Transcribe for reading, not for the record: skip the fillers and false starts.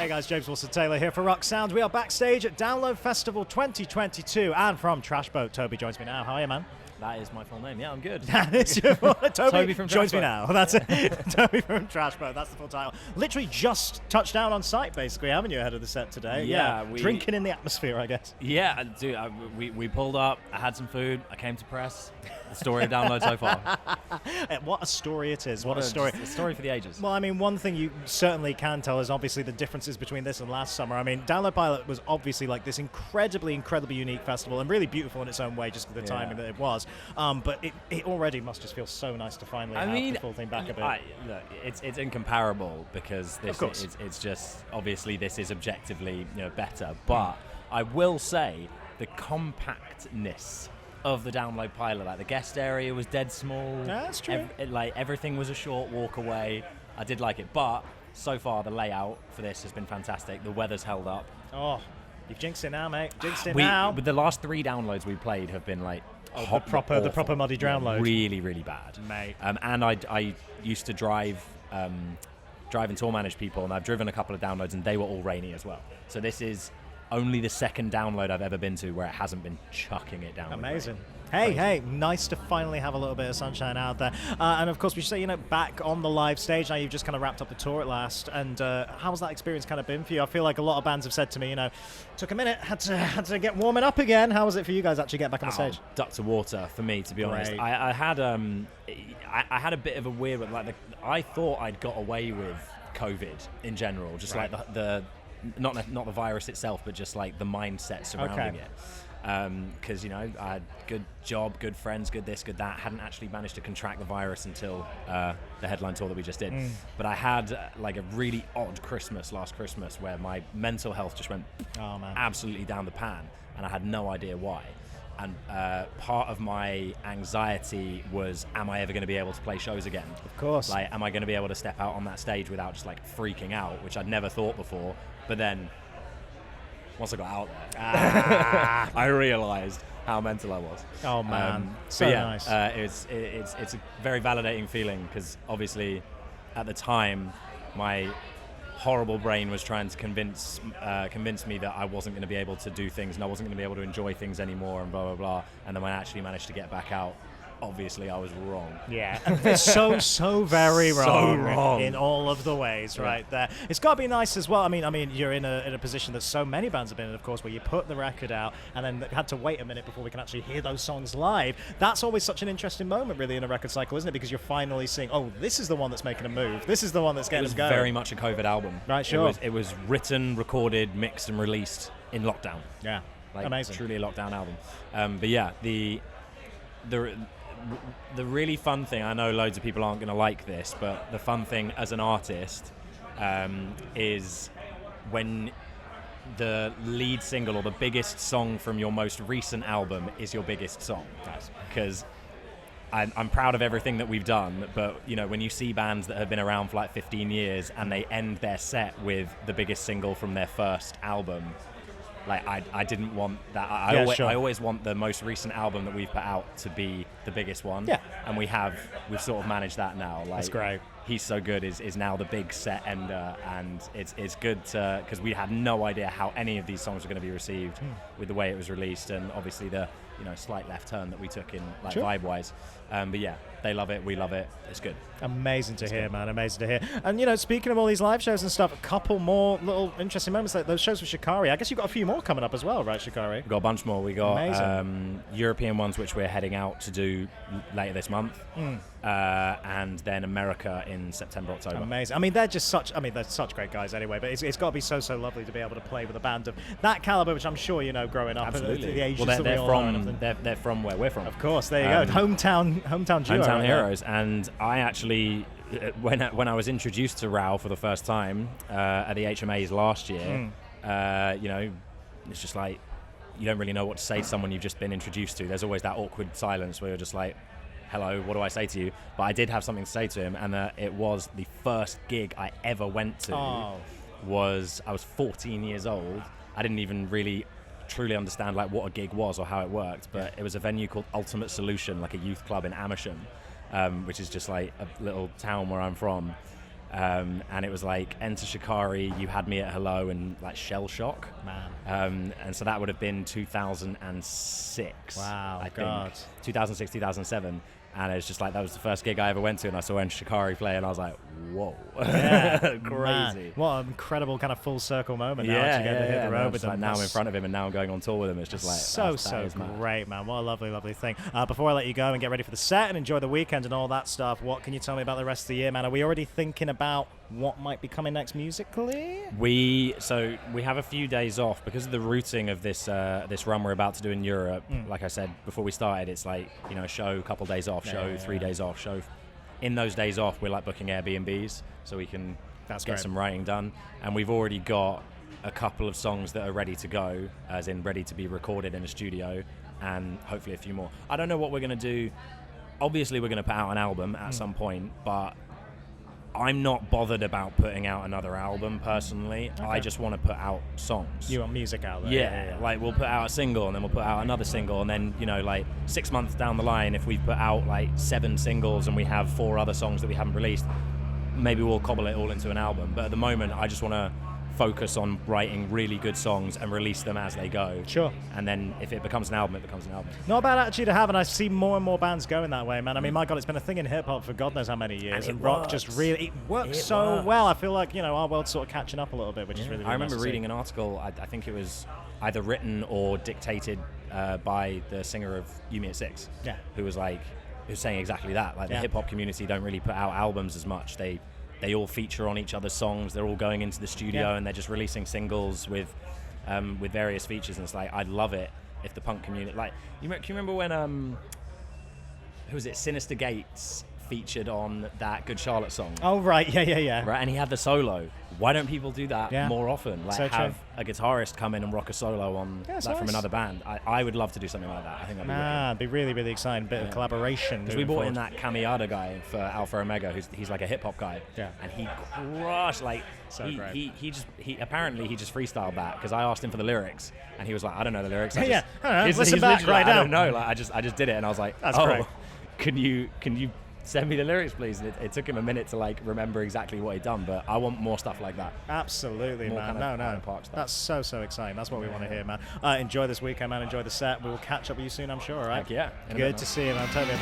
Hey guys, James Wilson-Taylor here for Rock Sound. We are backstage at Download Festival 2022, and from Trash Boat, Toby joins me now. How are you, man? That is my full name. Yeah, I'm good. That is your Toby from joins Trash me Boat. now. That's it. Toby from Trash Boat. That's the full title. Literally just touched down on site, basically, haven't you, ahead of the set today? Yeah. Drinking in the atmosphere, I guess. Yeah, dude. We pulled up. I had some food. I came to press. The story of Download so far. What a story it is. What a story. A story for the ages. Well, I mean, one thing you certainly can tell is obviously the differences between this and last summer. I mean, Download Pilot was obviously like this incredibly unique festival and really beautiful in its own way, just for the timing that it was. But it already must just feel so nice to finally have the full thing back a bit. Look, it's incomparable because this of course. It's just obviously this is objectively better. But I will say the compactness of the Download Pilot, like the guest area was dead small. Yeah, that's true. Everything was a short walk away. I did like it, but so far the layout for this has been fantastic. The weather's held up. Oh, you've jinxed it now, mate. Jinxed it now. But the last 3 downloads we played have been like the proper muddy download. Really, really bad, mate. And I used to drive and tour manage people, and I've driven a couple of downloads, and they were all rainy as well. So this is only the second download I've ever been to where it hasn't been chucking it down. Amazing. Hey, nice to finally have a little bit of sunshine out there. And of course, we should say, back on the live stage, now you've just kind of wrapped up the tour at last. And how's that experience kind of been for you? I feel like a lot of bands have said to me, took a minute, had to get warming up again. How was it for you guys actually get back on the stage? Duck to water for me, to be honest. I had a bit of a weird, I thought I'd got away with COVID in general, just like the not the virus itself, but just like the mindset surrounding it. Because I had good job, good friends, good this, good that. Hadn't actually managed to contract the virus until the headline tour that we just did. But I had like a really odd Christmas last Christmas where my mental health just went absolutely down the pan, and I had no idea why. And part of my anxiety was, am I ever going to be able to play shows again? Of course. Like, am I going to be able to step out on that stage without just like freaking out, which I'd never thought before. But then once I got out there, I realized how mental I was. Oh man, so nice. It's a very validating feeling, because obviously at the time my horrible brain was trying to convince me that I wasn't going to be able to do things and I wasn't going to be able to enjoy things anymore and blah blah blah. And then when I actually managed to get back out, obviously I was wrong. Yeah, it's so very wrong. So wrong in all of the ways, right there. It's got to be nice as well. I mean, you're in a position that so many bands have been in, of course, where you put the record out and then had to wait a minute before we can actually hear those songs live. That's always such an interesting moment, really, in a record cycle, isn't it? Because you're finally seeing, oh, this is the one that's making a move. This is the one that's getting us going. It was very much a COVID album. Right, sure. It was written, recorded, mixed, and released in lockdown. Yeah, like, amazing. Truly a lockdown album. But yeah, the really fun thing, I know loads of people aren't going to like this, but the fun thing as an artist is when the lead single or the biggest song from your most recent album is your biggest song. Because I'm proud of everything that we've done, but when you see bands that have been around for like 15 years and they end their set with the biggest single from their first album, like I didn't want that. I always want the most recent album that we've put out to be the biggest one. Yeah. And we've sort of managed that now. Like, that's great. He's So Good is now the big set ender, and it's good because we had no idea how any of these songs were going to be received with the way it was released, and obviously the slight left turn that we took in vibe wise. But yeah, they love it, we love it. It's good. Amazing to hear, man. Amazing to hear. And speaking of all these live shows and stuff, a couple more little interesting moments, like those shows with Shikari. I guess you've got a few more coming up as well, right, Shikari? We've got a bunch more. We got European ones, which we're heading out to do later this month, and then America in September, October. Amazing. I mean, they're such great guys anyway, but it's got to be so lovely to be able to play with a band of that caliber, which I'm sure growing up. Absolutely. At the ages well, they're from where we're from. Of course, there you go. Hometown duo. Hometown heroes. And I actually, when I was introduced to Rao for the first time at the HMAs last year, it's just like, you don't really know what to say to someone you've just been introduced to. There's always that awkward silence where you're just like, hello, what do I say to you? But I did have something to say to him, and it was the first gig I ever went to. I was 14 years old. I didn't even really truly understand what a gig was or how it worked, but it was a venue called Ultimate Solution, like a youth club in Amersham, which is just like a little town where I'm from. and it was like Enter Shikari, You Had Me at Hello, and like Shell Shock. Man. And so that would have been 2006. Wow, I God. think 2006, 2007. And it's just like, that was the first gig I ever went to, and I saw Enter Shikari play, and I was like, whoa. Yeah, crazy. Man. What an incredible kind of full circle moment now. Yeah, to hit the road with them. Like, now I'm in front of him, and now I'm going on tour with him. It's just like, so great, man. What a lovely, lovely thing. Before I let you go and get ready for the set and enjoy the weekend and all that stuff, what can you tell me about the rest of the year, man? Are we already thinking about what might be coming next musically? We have a few days off because of the routing of this this run we're about to do in Europe. Like I said before we started, it's like, you know, show, couple days off, show, 3 days off, show. In those days off, we're like booking Airbnbs so we can get some writing done. And we've already got a couple of songs that are ready to go, as in ready to be recorded in a studio, and hopefully a few more. I don't know what we're going to do. Obviously, we're going to put out an album at some point, but I'm not bothered about putting out another album personally. Okay. I just want to put out songs. You want music out there? Yeah. Like, we'll put out a single, and then we'll put out another single, and then, you know, like 6 months down the line, if we've put out like 7 singles and we have 4 other songs that we haven't released, maybe we'll cobble it all into an album. But at the moment, I just want to focus on writing really good songs and release them as they go. Sure. And then if it becomes an album, it becomes an album. Not a bad attitude to have, and I see more and more bands going that way, man. I mean, my God, it's been a thing in hip-hop for God knows how many years. And rock just really, it works so well. I feel like, you know, our world's sort of catching up a little bit, which is really, really I remember nice reading an article, I think it was either written or dictated by the singer of You Me at 6, who was saying exactly that. Like, the hip-hop community don't really put out albums as much. They all feature on each other's songs. They're all going into the studio and they're just releasing singles with various features. And it's like, I'd love it if the punk community, like, can you remember when who was it? Sinister Gates featured on that Good Charlotte song. Oh right, yeah. Right, and he had the solo. Why don't people do that more often? Like, so have a guitarist come in and rock a solo on from another band. I would love to do something like that. I think that'd be really, really exciting. Bit of collaboration. Because we brought in that Kamiada guy for Alpha Omega, he's like a hip hop guy. Yeah. And he crushed, like, he apparently just freestyled that, because I asked him for the lyrics and he was like, I don't know the lyrics. I don't know. He's Listen back right now. I don't know. Like, I just did it, and I was like, that's great. Can you send me the lyrics, please? And it took him a minute to like remember exactly what he'd done, but I want more stuff like that. Absolutely, more man. Kind of park stuff. That's so exciting. That's what we want to hear, man. Enjoy this weekend, man. Enjoy the set. We will catch up with you soon, I'm sure. All right? Heck yeah. Good to see you, man. Totally.